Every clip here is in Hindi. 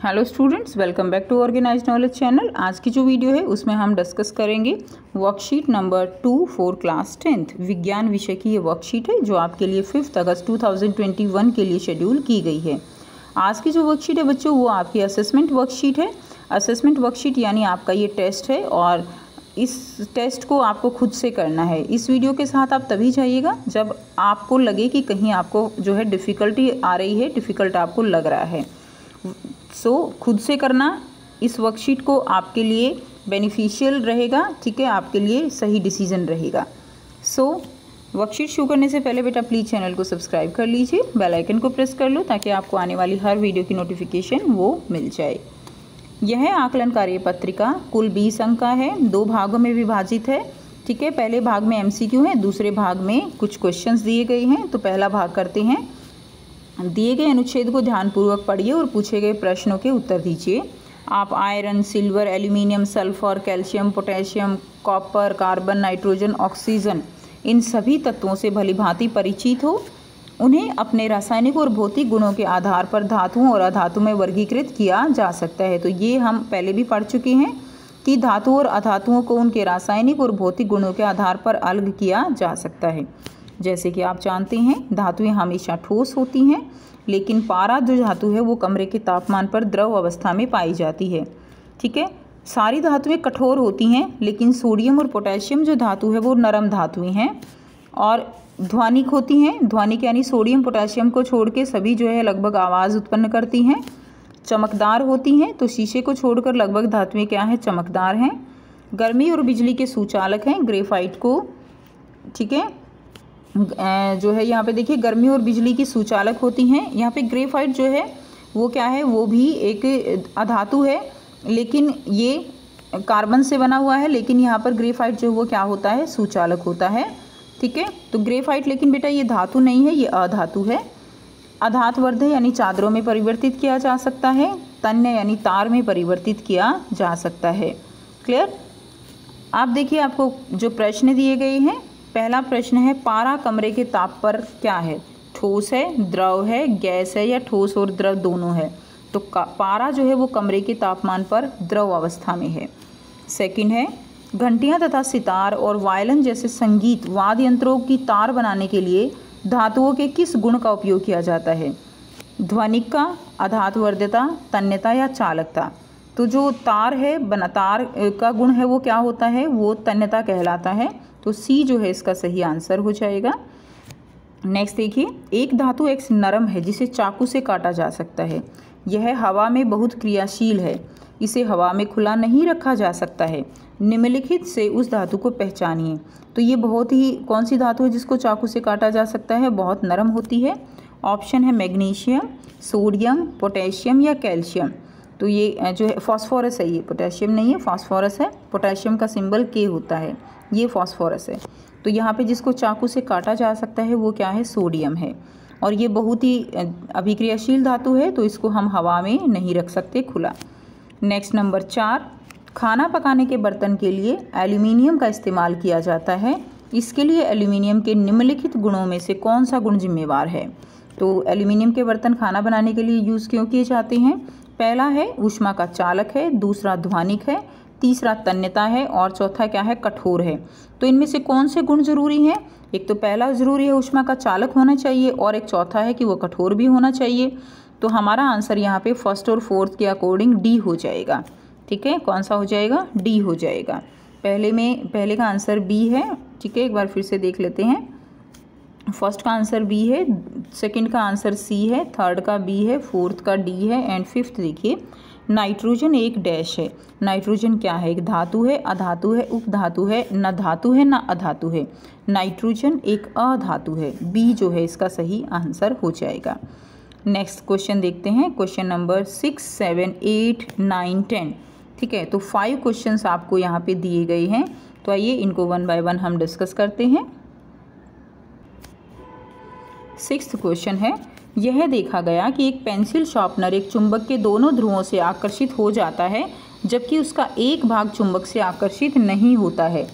Hello students, welcome back to organised knowledge channel. आज की जो वीडियो है उसमें हम डिस्कस करेंगे worksheet number 2 for class 10th विज्ञान विषय की ये वर्कशीट है जो आपके लिए 5 अगस्त 2021 के लिए शेड्यूल की गई है। आज की जो वर्कशीट है बच्चों वो आपकी असेसमेंट वर्कशीट है। असेसमेंट वर्कशीट यानी आपका ये टेस्ट है और इस टेस्ट को आपको खुद से करना है। इस वीडियो के साथ आप तभी जाइएगा जब आपको लगे कि कहीं आपको जो है डिफ़िकल्टी आ रही है, डिफ़िकल्ट आपको लग रहा है। खुद से करना इस वर्कशीट को आपके लिए बेनिफिशियल रहेगा, ठीक है, आपके लिए सही डिसीजन रहेगा। वर्कशीट शुरू करने से पहले बेटा प्लीज़ चैनल को सब्सक्राइब कर लीजिए, बेल आइकन को प्रेस कर लो ताकि आपको आने वाली हर वीडियो की नोटिफिकेशन वो मिल जाए। यह आकलन कार्य पत्रिका कुल 20 अंक का है, 2 भागों में विभाजित है, ठीक है। पहले भाग में MCQ है, दूसरे भाग में कुछ क्वेश्चंस दिए गए हैं। तो पहला भाग करते हैं। दिए गए अनुच्छेद को ध्यानपूर्वक पढ़िए और पूछे गए प्रश्नों के उत्तर दीजिए। आप iron, silver, aluminium, sulphur, calcium, potassium, copper, carbon, nitrogen, oxygen in सभी तत्वों से भलीभांति परिचित हो। उन्हें अपने रासायनिक और भौतिक गुणों के आधार पर धातुओं और अधातु में वर्गीकृत किया जा सकता है। तो ये हम पहले भी पढ़ चुके हैं कि धातु और अधातुओं को उनके रासायनिक और भौतिक गुणों के आधार पर अलग किया जा सकता है। जैसे कि आप जानते हैं धातुएं हमेशा ठोस होती हैं, लेकिन पारा जो धातु है वो कमरे के तापमान पर द्रव अवस्था में पाई जाती है, ठीक है। सारी धातुएं कठोर होती हैं, लेकिन सोडियम और पोटेशियम जो धातु है वो नरम धातुएं हैं और ध्वनिक होती हैं। ध्वनिक यानी सोडियम पोटेशियम को छोड़ के सभी जो है लगभग आवाज़ उत्पन्न करती हैं। चमकदार होती हैं, तो शीशे को छोड़कर लगभग धातुएं क्या हैं, चमकदार हैं। गर्मी और बिजली के सुचालक हैं ग्रेफाइट को, ठीक है। जो है यहाँ पे देखिए गर्मी और बिजली की सुचालक होती हैं। यहाँ पे ग्रेफाइट जो है वो क्या है, वो भी एक अधातु है, लेकिन ये कार्बन से बना हुआ है, लेकिन यहाँ पर ग्रेफाइट जो वो क्या होता है, सुचालक होता है, ठीक है। तो ग्रेफाइट लेकिन बेटा ये धातु नहीं है, ये अधातु है। अधातवर्ध्य यानी चादरों में परिवर्तित किया जा सकता है। तन्य यानी तार में परिवर्तित किया जा सकता है। क्लियर। आप देखिए आपको जो प्रश्न दिए गए हैं, पहला प्रश्न है पारा कमरे के ताप पर क्या है, ठोस है, द्रव है, गैस है या ठोस और द्रव दोनों है। तो पारा जो है वो कमरे के तापमान पर द्रव अवस्था में है। सेकंड है घंटियां तथा सितार और वायलिन जैसे संगीत वाद्य यंत्रों की तार बनाने के लिए धातुओं के किस गुण का उपयोग किया जाता है, ध्वनिकता, अधातवर्ध्यता, तन्यता या चालकता। तो जो तार है तार का गुण है वो क्या होता है, वो तन्यता कहलाता है। तो C जो है इसका सही आंसर हो जाएगा। नेक्स्ट देखिए, एक धातु X नरम है जिसे चाकू से काटा जा सकता है। यह हवा में बहुत क्रियाशील है, इसे हवा में खुला नहीं रखा जा सकता है। निम्नलिखित से उस धातु को पहचानिए। तो ये बहुत ही कौन सी धातु है जिसको चाकू से काटा जा सकता है, बहुत नरम होती है। ऑप्शन है मैग्नीशियम, सोडियम, पोटेशियम या कैल्शियम। तो ये जो है फॉस्फोरस है, ये पोटेशियम नहीं है, फॉस्फोरस है। पोटेशियम का सिंबल K होता है, ये फॉस्फोरस है। तो यहाँ पे जिसको चाकू से काटा जा सकता है वो क्या है, सोडियम है। और ये बहुत ही अभिक्रियाशील धातु है, तो इसको हम हवा में नहीं रख सकते खुला। नेक्स्ट नंबर 4, खाना पकाने के बर्तन के लिए एल्यूमिनियम का इस्तेमाल किया जाता है। इसके लिए एल्यूमिनियम के निम्नलिखित गुणों में से कौन सा गुण जिम्मेवार है। तो एल्यूमिनियम के बर्तन खाना बनाने के लिए यूज़ क्यों किए जाते हैं। पहला है ऊष्मा का चालक है, दूसरा ध्वनिक है, तीसरा तन्यता है और चौथा क्या है, कठोर है। तो इनमें से कौन से गुण जरूरी हैं। एक तो पहला ज़रूरी है ऊष्मा का चालक होना चाहिए और एक चौथा है कि वो कठोर भी होना चाहिए। तो हमारा आंसर यहाँ पे फर्स्ट और फोर्थ के अकॉर्डिंग D हो जाएगा, ठीक है। कौन सा हो जाएगा, D हो जाएगा। पहले का आंसर B है, ठीक है। एक बार फिर से देख लेते हैं। फर्स्ट का आंसर B है, सेकंड का आंसर C है, थर्ड का B है, फोर्थ का D है एंड फिफ्थ देखिए नाइट्रोजन एक डैश है। नाइट्रोजन क्या है, एक धातु है, अधातु है, उपधातु है, न धातु है न अधातु है। नाइट्रोजन एक अधातु है। B जो है इसका सही आंसर हो जाएगा। नेक्स्ट क्वेश्चन देखते हैं, क्वेश्चन नंबर 6, 7, 8, 9, 10, ठीक है। तो 5 क्वेश्चंस आपको यहाँ पे दिए गए हैं। तो आइए इनको 1 बाय 1 हम डिस्कस करते हैं। 6th क्वेश्चन है, यह देखा गया कि एक पेंसिल शार्पनर एक चुंबक के दोनों ध्रुवों से आकर्षित हो जाता है, जबकि उसका एक भाग चुंबक से आकर्षित नहीं होता है।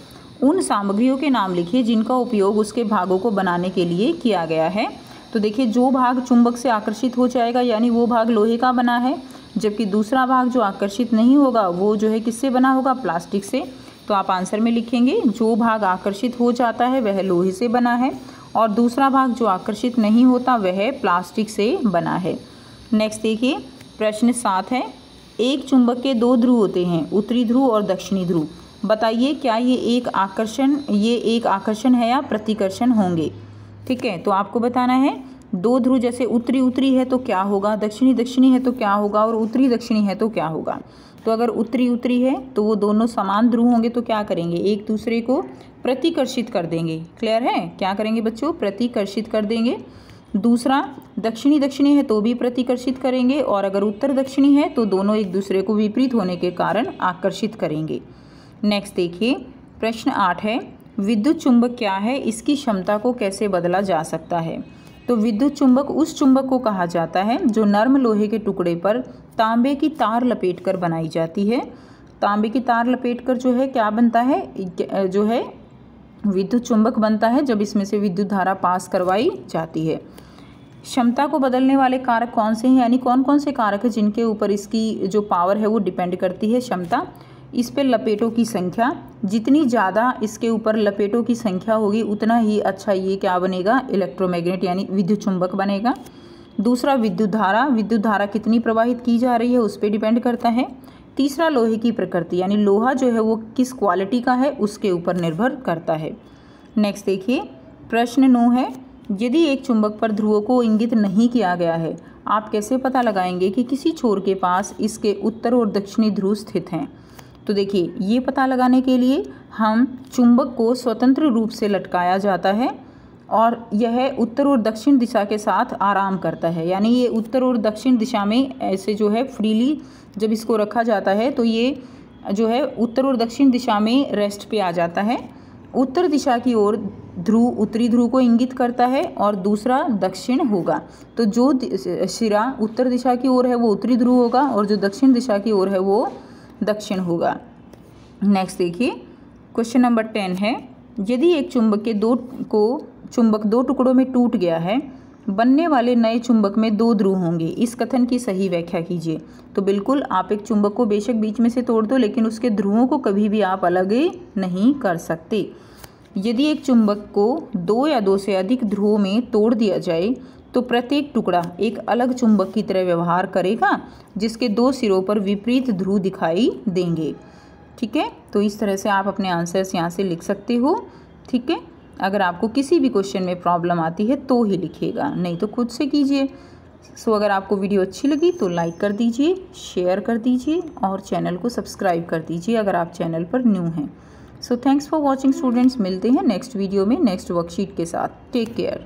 उन सामग्रियों के नाम लिखिए जिनका उपयोग उसके भागों को बनाने के लिए किया गया है। तो देखिए जो भाग चुंबक से आकर्षित हो जाएगा यानी वो भाग लोहे का बना है, जबकि दूसरा भाग जो आकर्षित नहीं होगा वो जो है किससे बना होगा, प्लास्टिक से। तो आप आंसर में लिखेंगे जो भाग आकर्षित हो जाता है वह लोहे से बना है और दूसरा भाग जो आकर्षित नहीं होता वह प्लास्टिक से बना है। नेक्स्ट देखिए प्रश्न 7 है, एक चुंबक के 2 ध्रुव होते हैं, उत्तरी ध्रुव और दक्षिणी ध्रुव। बताइए क्या ये एक आकर्षण है या प्रतिकर्षण होंगे। ठीक है, तो आपको बताना है 2 ध्रुव जैसे उत्तरी उत्तरी है तो क्या होगा, दक्षिणी दक्षिणी है तो क्या होगा और उत्तरी दक्षिणी है तो क्या होगा। तो अगर उत्तरी उत्तरी है तो वो दोनों समान ध्रुव होंगे तो क्या करेंगे, एक दूसरे को प्रतिकर्षित कर देंगे। क्लियर है, क्या करेंगे बच्चों, प्रतिकर्षित कर देंगे। दूसरा दक्षिणी दक्षिणी है तो भी प्रतिकर्षित करेंगे और अगर उत्तर दक्षिणी है तो दोनों एक दूसरे को विपरीत होने के कारण आकर्षित करेंगे। नेक्स्ट देखिए प्रश्न 8 है, विद्युत चुंबक क्या है, इसकी क्षमता को कैसे बदला जा सकता है। तो विद्युत चुंबक उस चुंबक को कहा जाता है जो नर्म लोहे के टुकड़े पर तांबे की तार लपेटकर बनाई जाती है। तांबे की तार लपेटकर जो है क्या बनता है, जो है विद्युत चुंबक बनता है जब इसमें से विद्युत धारा पास करवाई जाती है। क्षमता को बदलने वाले कारक कौन से हैं, यानी कौन कौन से कारक हैं जिनके ऊपर इसकी जो पावर है वो डिपेंड करती है क्षमता। इस पे लपेटों की संख्या, जितनी ज़्यादा इसके ऊपर लपेटों की संख्या होगी उतना ही अच्छा ये क्या बनेगा, इलेक्ट्रोमैग्नेट यानी विद्युत चुंबक बनेगा। दूसरा विद्युत धारा कितनी प्रवाहित की जा रही है उस पर डिपेंड करता है। तीसरा लोहे की प्रकृति यानी लोहा जो है वो किस क्वालिटी का है उसके ऊपर निर्भर करता है। नेक्स्ट देखिए प्रश्न 9 है, यदि एक चुंबक पर ध्रुवों को इंगित नहीं किया गया है, आप कैसे पता लगाएंगे कि किसी छोर के पास इसके उत्तर और दक्षिणी ध्रुव स्थित हैं। तो देखिए ये पता लगाने के लिए हम चुंबक को स्वतंत्र रूप से लटकाया जाता है और यह उत्तर और दक्षिण दिशा के साथ आराम करता है, यानी ये उत्तर और दक्षिण दिशा में ऐसे जो है फ्रीली जब इसको रखा जाता है तो ये जो है उत्तर और दक्षिण दिशा में रेस्ट पे आ जाता है। उत्तर दिशा की ओर ध्रुव उत्तरी ध्रुव को इंगित करता है और दूसरा दक्षिण होगा। तो जो सिरा उत्तर दिशा की ओर है वो उत्तरी ध्रुव होगा और जो दक्षिण दिशा की ओर है वो दक्षिण होगा। नेक्स्ट देखिए क्वेश्चन नंबर 10 है, यदि एक चुंबक 2 टुकड़ों में टूट गया है, बनने वाले नए चुंबक में 2 ध्रुव होंगे, इस कथन की सही व्याख्या कीजिए। तो बिल्कुल आप एक चुंबक को बेशक बीच में से तोड़ दो लेकिन उसके ध्रुवों को कभी भी आप अलग नहीं कर सकते। यदि एक चुंबक को 2 या 2 से अधिक ध्रुवों में तोड़ दिया जाए तो प्रत्येक टुकड़ा एक अलग चुंबक की तरह व्यवहार करेगा जिसके 2 सिरों पर विपरीत ध्रुव दिखाई देंगे। ठीक है, तो इस तरह से आप अपने आंसर्स यहाँ से लिख सकते हो। ठीक है, अगर आपको किसी भी क्वेश्चन में प्रॉब्लम आती है तो ही लिखिएगा, नहीं तो खुद से कीजिए। सो अगर आपको वीडियो अच्छी लगी तो लाइक कर दीजिए, शेयर कर दीजिए और चैनल को सब्सक्राइब कर दीजिए अगर आप चैनल पर न्यू हैं। So thanks for watching students, मिलते हैं नेक्स्ट वीडियो में नेक्स्ट वर्कशीट के साथ। Take care.